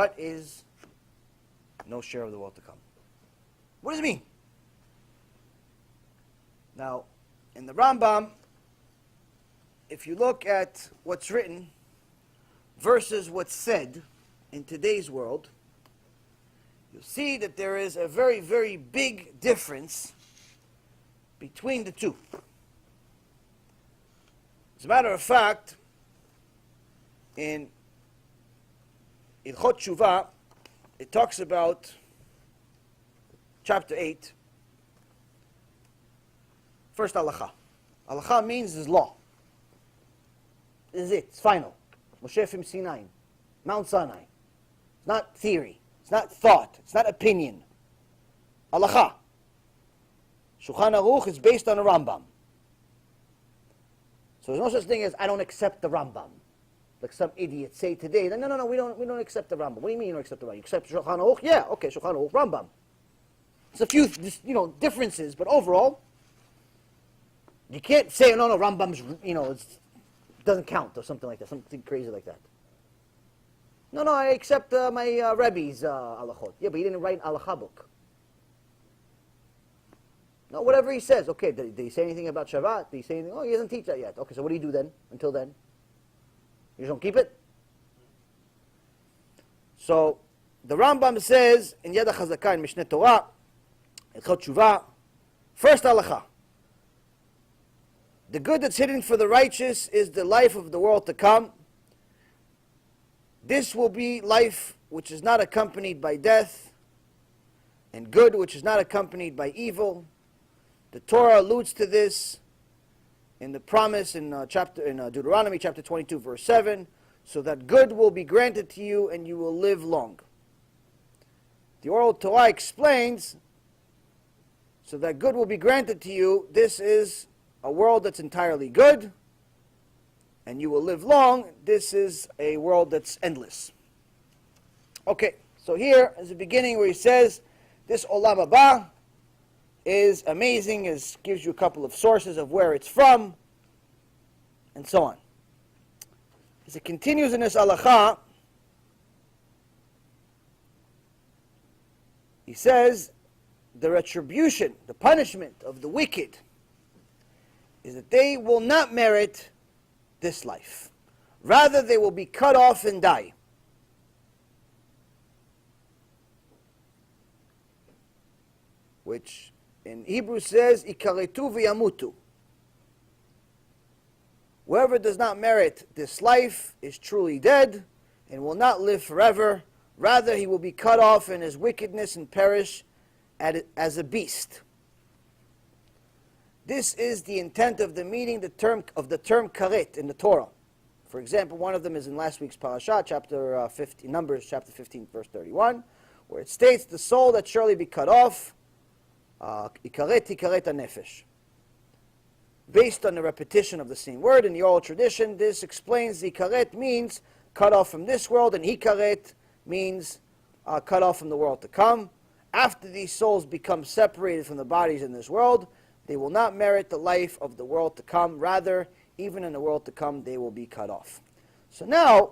what is no share of the world to come? What does it mean? Now, in the Rambam, if you look at what's written versus what's said in today's world, you'll see that there is a very, very big difference between the two. As a matter of fact, in Ilchot Shuvah, it talks about chapter 8, first halacha. Halacha means is law. This is it. It's final. Moshe from Sinai, Mount Sinai. It's not theory. It's not thought. It's not opinion. Halacha. Shulchan Aruch is based on a Rambam. So there's no such thing as I don't accept the Rambam. Like some idiots say today, no, we don't accept the Rambam. What do you mean you don't accept the Rambam? You accept Shulchan Aruch? Yeah, okay, Shulchan Aruch, Rambam. It's a few, differences, but overall, you can't say, no, Rambam's, it doesn't count or something like that, something crazy like that. No, I accept my Rabbi's halachot. Yeah, but he didn't write an halacha book. No, whatever he says. Okay, did he say anything about Shabbat? Did he say anything? Oh, he doesn't teach that yet. Okay, so what do you do then, until then? You just don't keep it? So, the Rambam says, in Yad HaChazakah in Mishneh Torah, Ilchot Shuvah, first halacha. The good that's hidden for the righteous is the life of the world to come. This will be life which is not accompanied by death, and good which is not accompanied by evil. The Torah alludes to this in the promise in Deuteronomy chapter 22, verse 7, so that good will be granted to you and you will live long. The oral Torah explains, so that good will be granted to you. This is a world that's entirely good, and you will live long. This is a world that's endless. Okay, so here is the beginning where he says, this Olam Haba is amazing, gives you a couple of sources of where it's from, and so on. As it continues in this halacha, he says, the retribution, the punishment of the wicked is that they will not merit this life. Rather, they will be cut off and die. Which in Hebrew says, ikaretu v'yamutu. Whoever does not merit this life is truly dead and will not live forever. Rather, he will be cut off in his wickedness and perish as a beast. This is the intent of the meaning, the term karet in the Torah. For example, one of them is in last week's parasha, chapter 15, Numbers chapter 15, verse 31, where it states, the soul that surely be cut off, ikaret hanefesh. Based on the repetition of the same word in the oral tradition, this explains the ikaret means cut off from this world, and hikaret means cut off from the world to come. After these souls become separated from the bodies in this world, they will not merit the life of the world to come. Rather, even in the world to come, they will be cut off. So now,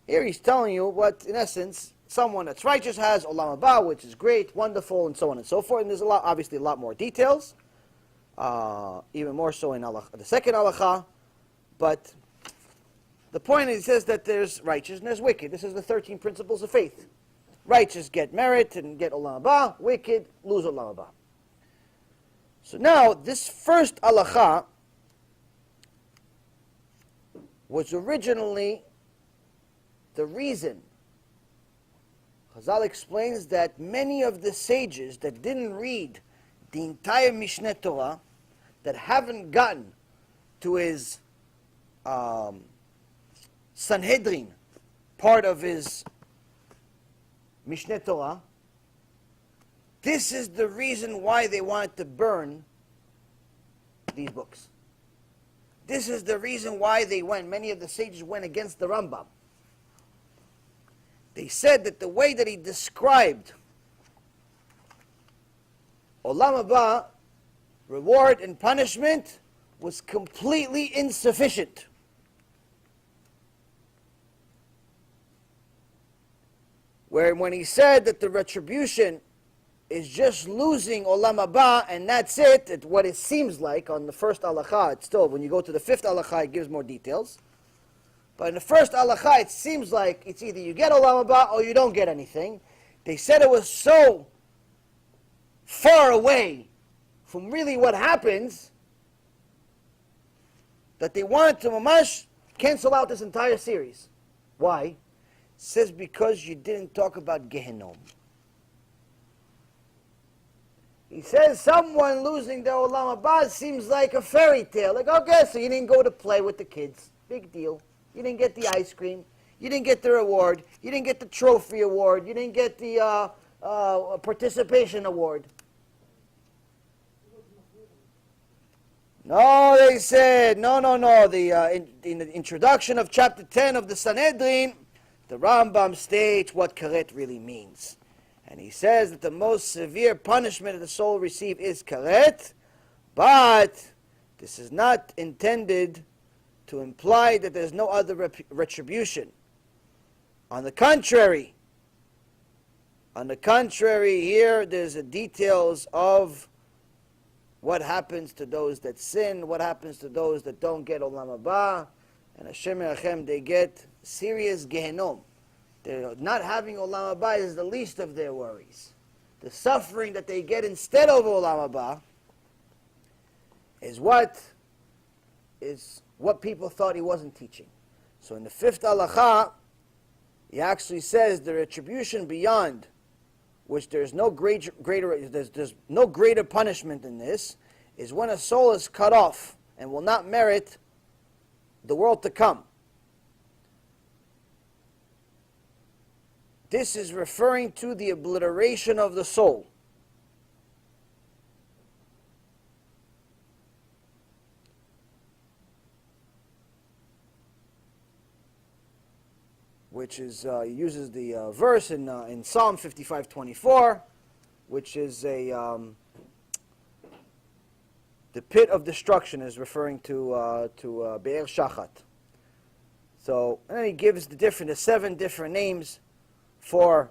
here he's telling you what, in essence, someone that's righteous has, Olam Haba, which is great, wonderful, and so on and so forth. And there's obviously a lot more details, even more so in the second halacha. But the point is, he says that there's righteous and there's wicked. This is the 13 principles of faith. Righteous get merit and get Olam Haba, wicked lose Olam Haba. So now, this first halacha was originally the reason. Chazal explains that many of the sages that didn't read the entire Mishneh Torah, that haven't gotten to his Sanhedrin, part of his Mishneh Torah, this is the reason why they wanted to burn these books. This is the reason why many of the sages went against the Rambam. They said that the way that he described Olam Haba, reward and punishment, was completely insufficient. where when he said that the retribution is just losing Olam Haba, and that's it, what it seems like on the first halakha. It's still, when you go to the fifth halakha, it gives more details. But in the first halakha, it seems like it's either you get Olam Haba or you don't get anything. They said it was so far away from really what happens that they wanted to mamash cancel out this entire series. Why? It says because you didn't talk about Gehenom. He says someone losing their Olam Haba seems like a fairy tale. Like, okay, so you didn't go to play with the kids. Big deal. You didn't get the ice cream. You didn't get the reward. You didn't get the trophy award. You didn't get the participation award. No, they said, no. In the introduction of chapter 10 of the Sanhedrin, the Rambam states what karet really means. And he says that the most severe punishment that the soul receives is karet, but this is not intended to imply that there's no other retribution. On the contrary, here there's the details of what happens to those that sin, what happens to those that don't get Olam Haba, and Hashem Yerachem, they get serious Gehenom. They're not having Olam Haba is the least of their worries. The suffering that they get instead of Olam Haba is what people thought he wasn't teaching. So in the fifth halakha, he actually says the retribution beyond which there's no greater punishment than this is when a soul is cut off and will not merit the world to come. This is referring to the obliteration of the soul. Which is, he uses the verse in Psalm 55:24, which is the pit of destruction is referring to Be'er Shachat. So, and then he gives the 7 different names for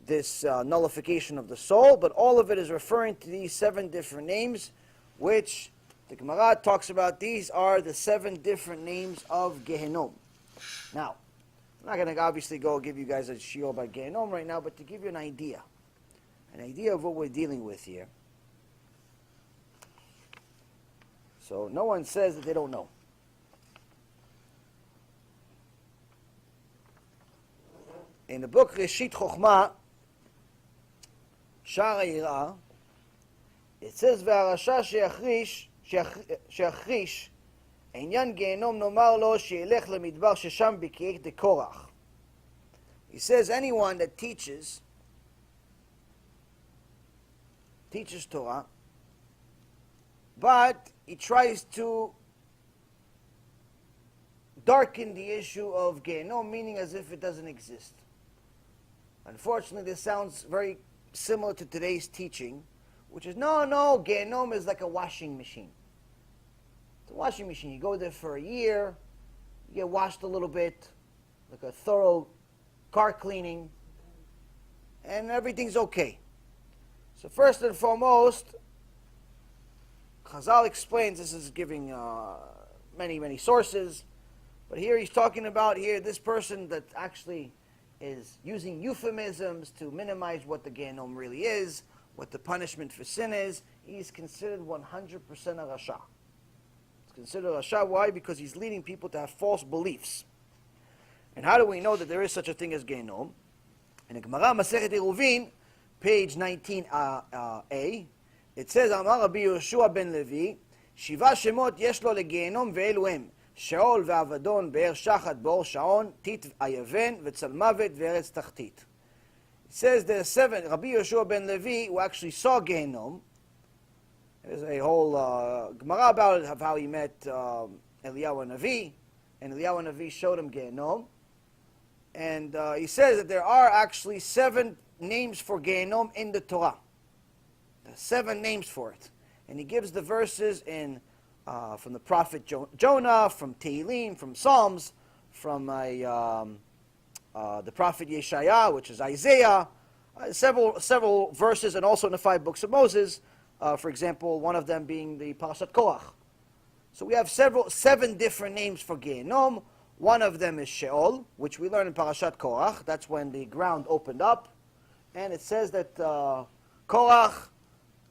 this nullification of the soul, but all of it is referring to these 7 different names, which the Gemara talks about. These are the 7 different names of Gehenom. Now, I'm not going to obviously go give you guys a shiur about Gehenom right now, but to give you an idea of what we're dealing with here. So no one says that they don't know. In the book Reshit Chochmah, Sha'ar HaYirah, it says, והרשע שיחריש עניין גיהנום נאמר לו שילך למדבר ששם בקיעי דקורח. He says anyone that teaches Torah, but he tries to darken the issue of Gehenom, meaning as if it doesn't exist. Unfortunately, this sounds very similar to today's teaching, which is, no, Gehenom is like a washing machine. It's a washing machine. You go there for a year, you get washed a little bit, like a thorough car cleaning, and everything's okay. So first and foremost, Chazal explains, this is giving many sources, but here he's talking about this person that actually is using euphemisms to minimize what the Gehenom really is, what the punishment for sin is. He's considered 100% a Rasha. He's considered a Rasha. Why? Because he's leading people to have false beliefs. And how do we know that there is such a thing as Gehenom? In the Gemara Masechet Reuven, page 19a, it says, Amar Rabbi Yehoshua ben Levi, Shiva Shemot yesh lo leGehenom ve'elu hem, Sheol ve'Avadon be'er Shachat b'or Shaon, Tit Ayaven ve'Tzalmavet ve'Eretz Tachtit. It says there are 7, Rabbi Yehoshua ben Levi, who actually saw Gehenom. There's a whole Gemara about it, of how he met Eliyahu Navi, and Eliyahu Navi showed him Gehenom. And he says that there are actually 7 names for Gehenom in the Torah. There are 7 names for it. And he gives the verses in from the prophet Jonah, from Tehillim, from Psalms, from the prophet Yeshaya, which is Isaiah, several verses, and also in the 5 books of Moses. For example, one of them being the Parashat Korach. So we have 7 different names for Gehenom. One of them is Sheol, which we learn in Parashat Korach. That's when the ground opened up, and it says that Korach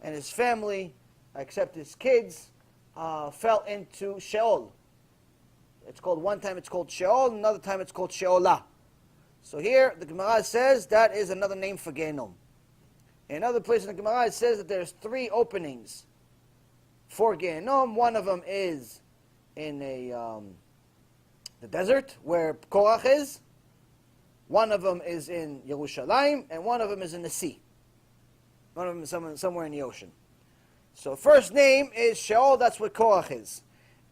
and his family, except his kids, fell into Sheol. One time it's called Sheol, another time it's called Sheolah. So here the Gemara says that is another name for Gehenom. In another place in the Gemara it says that there's 3 openings for Gehenom. One of them is in the desert where Korach is. One of them is in Yerushalayim, and one of them is in the sea. One of them is somewhere in the ocean. So first name is Sheol, that's what Korach is.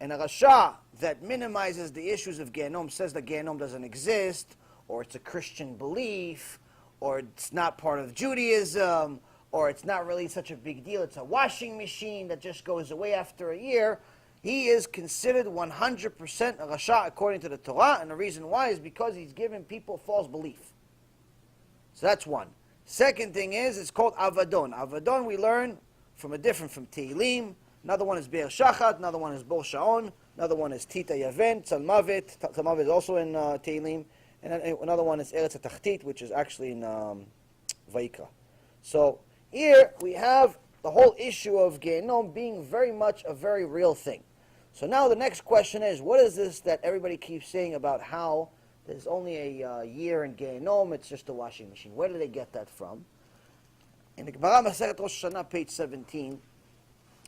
And a Rasha that minimizes the issues of Gehenom says that Gehenom doesn't exist, or it's a Christian belief, or it's not part of Judaism, or it's not really such a big deal, it's a washing machine that just goes away after a year. He is considered 100% a Rasha according to the Torah, and the reason why is because he's giving people false belief. So that's one. Second thing is, it's called Avadon. Avadon we learn from Tehillim. Another one is Be'er Shachat, another one is Bor Sha'on, another one is Tita Yaven, Tzalmavet. Tzalmavet is also in Tehillim. And then another one is Eretz HaTachtit, which is actually in Vayikra. So here we have the whole issue of Gehenom being very much a very real thing. So now the next question is, what is this that everybody keeps saying about how there's only a year in Gehenom, it's just a washing machine? Where do they get that from? In the Gemara Masechet Rosh Hashanah, page 17,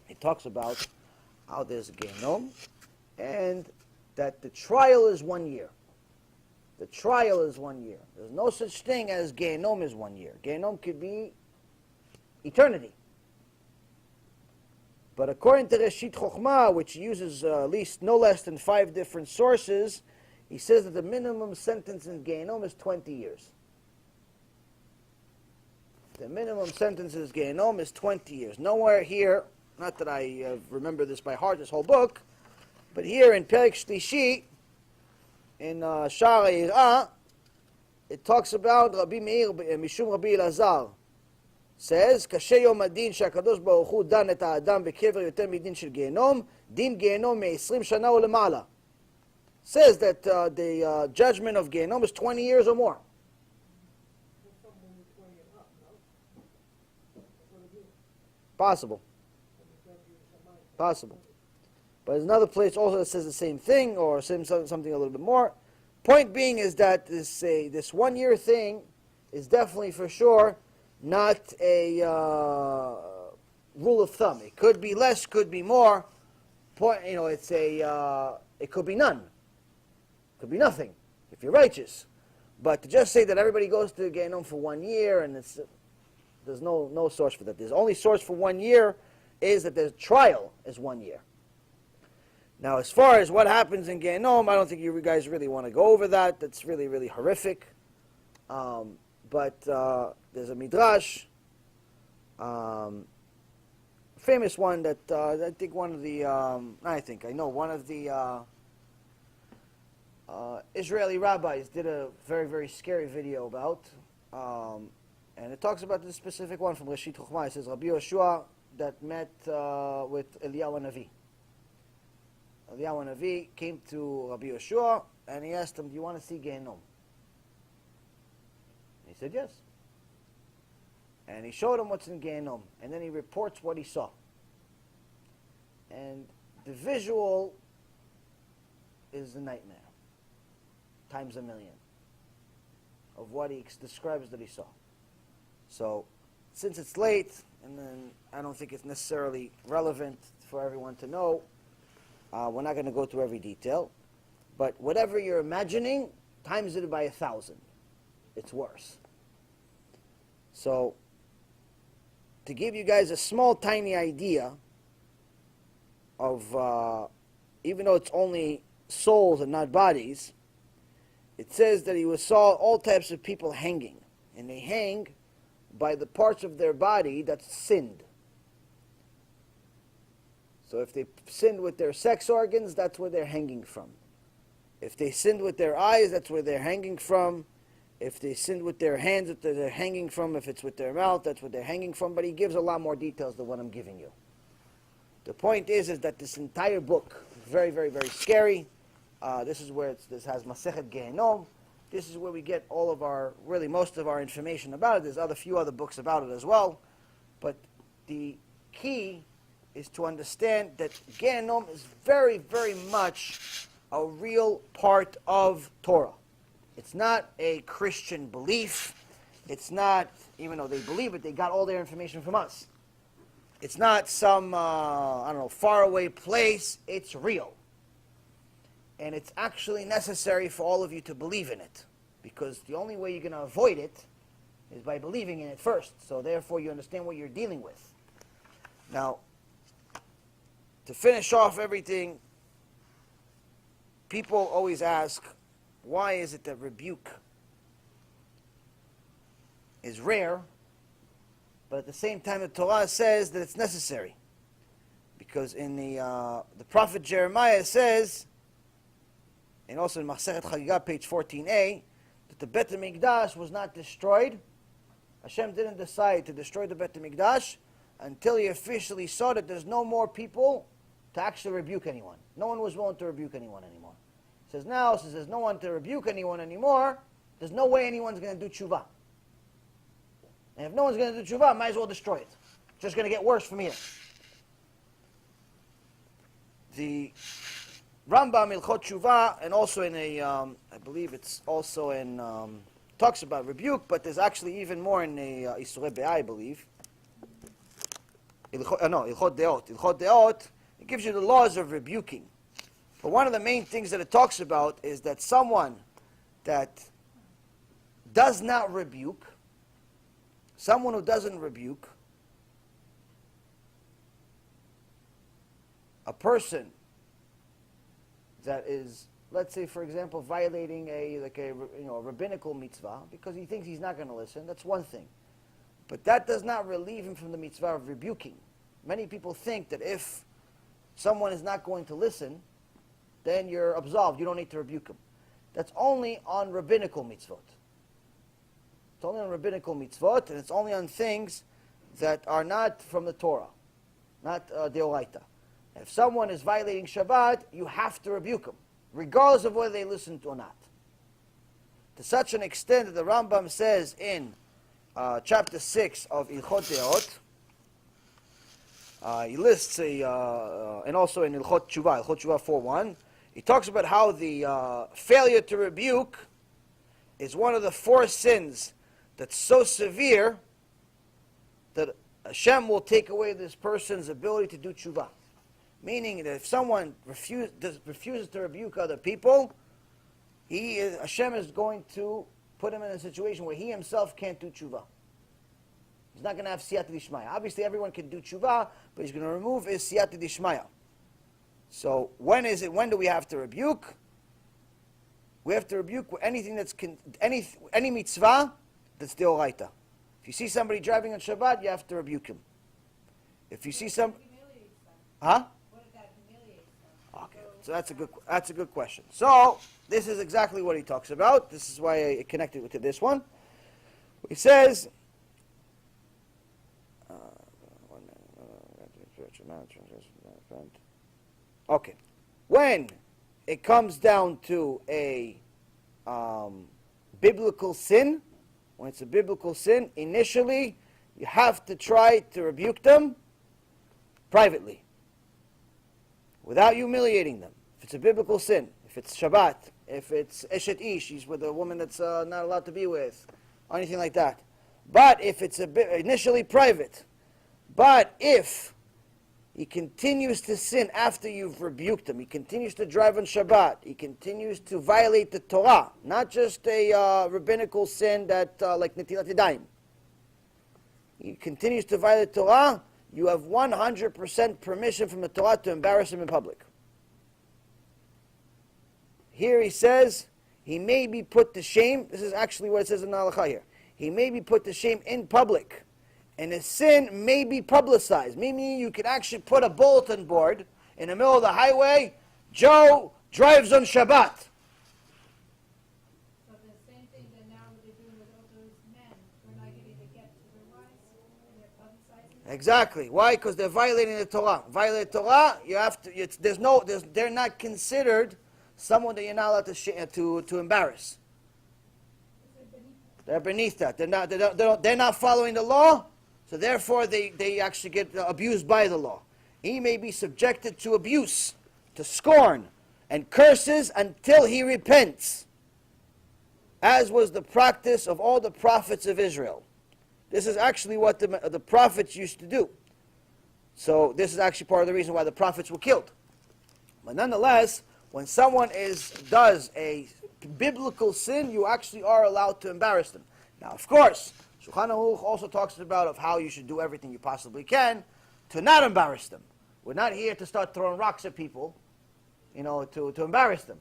it talks about how there's a Gehenom, and that the trial is 1 year. The trial is 1 year. There's no such thing as Gehenom is 1 year. Gehenom could be eternity. But according to Reshit Chochmah, which uses at least no less than 5 different sources, he says that the minimum sentence in Gehenom is 20 years. The minimum sentence in Gehenom is 20 years. Nowhere here, not that I remember this by heart, this whole book, but here in Perek Shlishi, in Sha'ar HaYirah, it talks about Rabbi Meir, Mishum Rabbi Elazar, says, Kashe Yom Adin שהקדוש ברוך הוא דן את האדם בקבר יותר מדין של גיהנום, דין גיהנום מ-20 שנה ולמעלה. Says that the judgment of Gehenom is 20 years or more. Possible. Possible. But there's another place also that says the same thing, or something a little bit more. Point being is that this 1 year thing is definitely for sure not a rule of thumb. It could be less, could be more. It could be none. It could be nothing if you're righteous. But to just say that everybody goes to Gehenom for 1 year, and there's no source for that. The only source for 1 year is that the trial is 1 year. Now, as far as what happens in Gehenom, I don't think you guys really want to go over that. That's really, really horrific. But there's a midrash, famous one that I think one of the one of the Israeli rabbis did a very, very scary video about, and it talks about this specific one from Reshit Chochmah. It says Rabbi Yoshua that met with Eliyahu Navi. Eliyahu Navi came to Rabbi Yoshua and he asked him, "Do you want to see Gehenom?" He said yes. And he showed him what's in Gehenom, and then he reports what he saw. And the visual is a nightmare, times a million, of what he describes that he saw. So, since it's late, and then I don't think it's necessarily relevant for everyone to know, we're not going to go through every detail, but whatever you're imagining, times it by 1,000. It's worse. So, to give you guys a small, tiny idea of, even though it's only souls and not bodies, it says that he saw all types of people hanging, and they hang by the parts of their body that's sinned. So if they sinned with their sex organs, that's where they're hanging from. If they sinned with their eyes, that's where they're hanging from. If they sinned with their hands, that they're hanging from. If it's with their mouth, that's what they're hanging from. But he gives a lot more details than what I'm giving you. The point is that this entire book is very, very, very scary. This is where this has Masechet Gehenom. This is where we get all of our, really most of our information about it. There's a few other books about it as well. But the key is to understand that Gehenom is very, very much a real part of Torah. It's not a Christian belief. It's not, even though they believe it, they got all their information from us. It's not some, faraway place. It's real. And it's actually necessary for all of you to believe in it. Because the only way you're going to avoid it is by believing in it first. So therefore you understand what you're dealing with. Now, to finish off everything, people always ask, why is it that rebuke is rare, but at the same time the Torah says that it's necessary? Because in the prophet Jeremiah says, and also in Masechet Chagigah, page 14a, that the Bet HaMikdash was not destroyed. Hashem didn't decide to destroy the Bet HaMikdash until he officially saw that there's no more people to actually rebuke anyone. No one was willing to rebuke anyone anymore. He says now, since there's no one to rebuke anyone anymore, there's no way anyone's going to do tshuva. And if no one's going to do tshuva, might as well destroy it. It's just going to get worse from here. The Rambam Ilchot Tshuva, and also in a, I believe it's also in, talks about rebuke, but there's actually even more in the Isurei Be'ah, I believe. Ilchot Deot. Ilchot Deot, it gives you the laws of rebuking. But one of the main things that it talks about is that someone that does not rebuke, someone who doesn't rebuke, a person that is, let's say, for example, violating a rabbinical mitzvah because he thinks he's not going to listen, that's one thing. But that does not relieve him from the mitzvah of rebuking. Many people think that if someone is not going to listen, then you're absolved. You don't need to rebuke him. That's only on rabbinical mitzvot. It's only on rabbinical mitzvot, and it's only on things that are not from the Torah, not deoraita. If someone is violating Shabbat, you have to rebuke them, regardless of whether they listen or not. To such an extent that the Rambam says in chapter 6 of Ilchot Deot, he lists and also in Ilchot Tshuva 4.1, he talks about how the failure to rebuke is one of the 4 sins that's so severe that Hashem will take away this person's ability to do tshuva. Meaning that if someone refuses to rebuke other people, Hashem is going to put him in a situation where he himself can't do tshuva. He's not going to have siyata dishmaya. Obviously everyone can do tshuva, but he's going to remove his siyata dishmaya. So when do we have to rebuke? We have to rebuke anything that's any mitzvah that's deoraita. If you see somebody driving on Shabbat, you have to rebuke him. If you see some, huh? Okay, so that's a good question. So this is exactly what he talks about. This is why I connected with this one. He says, okay, when it comes down to a biblical sin, when it's a biblical sin, initially you have to try to rebuke them privately, without humiliating them. If it's a biblical sin, if it's Shabbat, if it's Eshet Ish, she's with a woman that's not allowed to be with, or anything like that. But if it's initially private, but if he continues to sin after you've rebuked him, he continues to drive on Shabbat, he continues to violate the Torah, not just a rabbinical sin that like Netilat Yadayim. He continues to violate Torah, you have 100% permission from the Torah to embarrass him in public. Here he says, he may be put to shame. This is actually what it says in the halakha here. He may be put to shame in public. And his sin may be publicized. Meaning you can actually put a bulletin board in the middle of the highway, Joe drives on Shabbat. So the same thing that now with the Exactly. Why? Because they're violating the Torah. Violate the Torah, you have to. They're not considered someone that you're not allowed to embarrass. They're beneath that. They're not following the law, so therefore they actually get abused by the law. He may be subjected to abuse, to scorn, and curses until he repents, as was the practice of all the prophets of Israel. This is actually what the prophets used to do. So this is actually part of the reason why the prophets were killed. But nonetheless, when someone does a biblical sin, you actually are allowed to embarrass them. Now, of course, Shulchan Aruch also talks about of how you should do everything you possibly can to not embarrass them. We're not here to start throwing rocks at people, to embarrass them.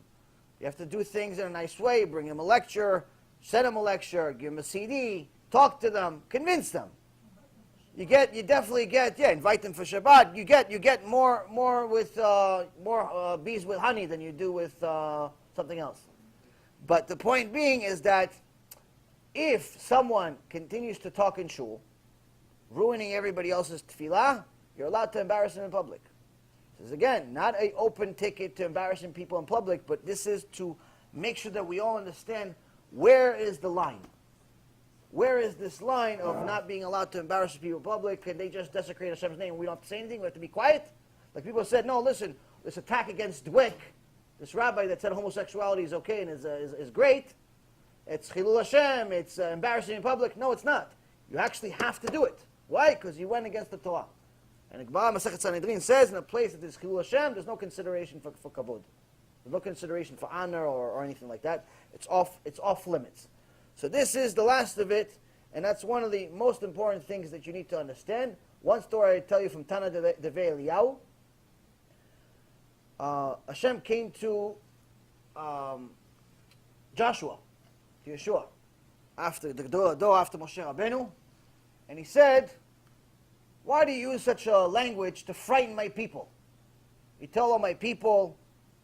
You have to do things in a nice way, bring them a lecture, send them a lecture, give them a CD, talk to them, convince them. You definitely get, invite them for Shabbat. You get more with bees with honey than you do with something else. But the point being is that if someone continues to talk in shul, ruining everybody else's tefillah, you're allowed to embarrass them in public. This is, again, not an open ticket to embarrassing people in public, but this is to make sure that we all understand where is the line. Where is this line of not being allowed to embarrass people in public? Can they just desecrate Hashem's name and we don't have to say anything? We have to be quiet? Like people said, no, listen, this attack against Dweck, this rabbi that said homosexuality is okay and is great, it's Chilul Hashem, it's embarrassing in public. No, it's not. You actually have to do it. Why? Because you went against the Torah. And the Gemara Masechet Sanhedrin says in a place that is Chilul Hashem, there's no consideration for kavod. There's no consideration for honor or anything like that. It's off limits. So this is the last of it, and that's one of the most important things that you need to understand. One story I tell you from Tana Devei Eliyahu. Hashem came to Joshua, to Yeshua, after after Moshe Rabbeinu, and he said, why do you use such a language to frighten my people? You tell all my people,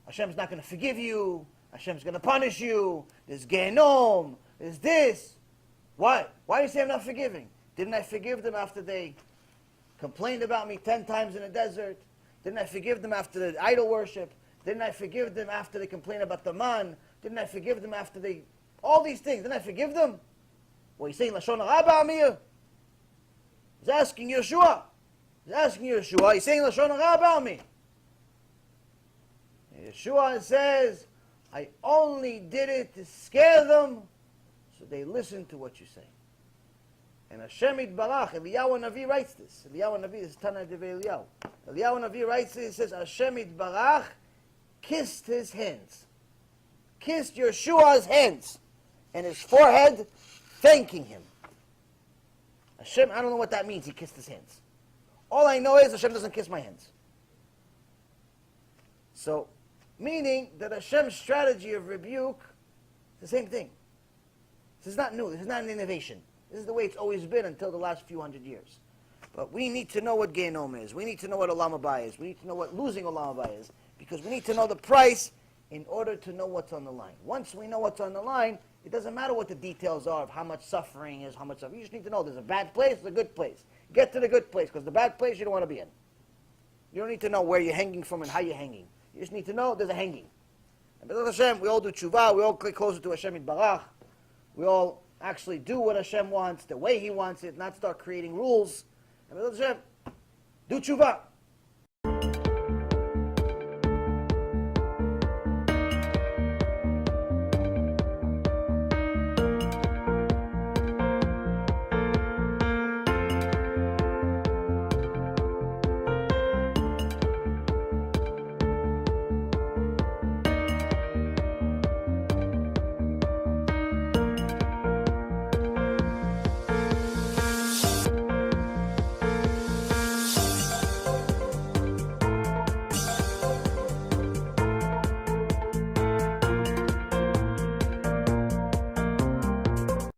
Hashem's not going to forgive you, Hashem's going to punish you, there's Gehenom, there's this. Why? Why do you say I'm not forgiving? Didn't I forgive them after they complained about me 10 times in the desert? Didn't I forgive them after the idol worship? Didn't I forgive them after they complained about the man? Didn't I forgive them after they... all these things, didn't I forgive them? Well, he's saying Lashon Hara about me. He's asking Yeshua. He's saying Lashon Hara about me. And Yeshua says, I only did it to scare them, so they listen to what you say. And Hashem Yitbarach, Eliyahu Navi writes this. Eliyahu Navi is Tana Devei Eliyahu. Eliyahu Navi writes this, he says, Hashem Yitbarach kissed his hands. Kissed Yeshua's hands and his forehead, thanking him. Hashem, I don't know what that means, he kissed his hands. All I know is Hashem doesn't kiss my hands. So, meaning that Hashem's strategy of rebuke is the same thing. This is not new, this is not an innovation. This is the way it's always been until the last few hundred years. But we need to know what Gehenom is. We need to know what Olam Haba is. We need to know what losing Olam Haba is. Because we need to know the price in order to know what's on the line. Once we know what's on the line, it doesn't matter what the details are of how much suffering is, how much suffering. You just need to know there's a bad place, there's a good place. Get to the good place, because the bad place you don't want to be in. You don't need to know where you're hanging from and how you're hanging. You just need to know there's a hanging. And B'ezrat Hashem, we all do tshuva, we all click closer to Hashem Yitbarach. We all actually do what Hashem wants, the way He wants it, not start creating rules. And B'ezrat Hashem, do tshuva.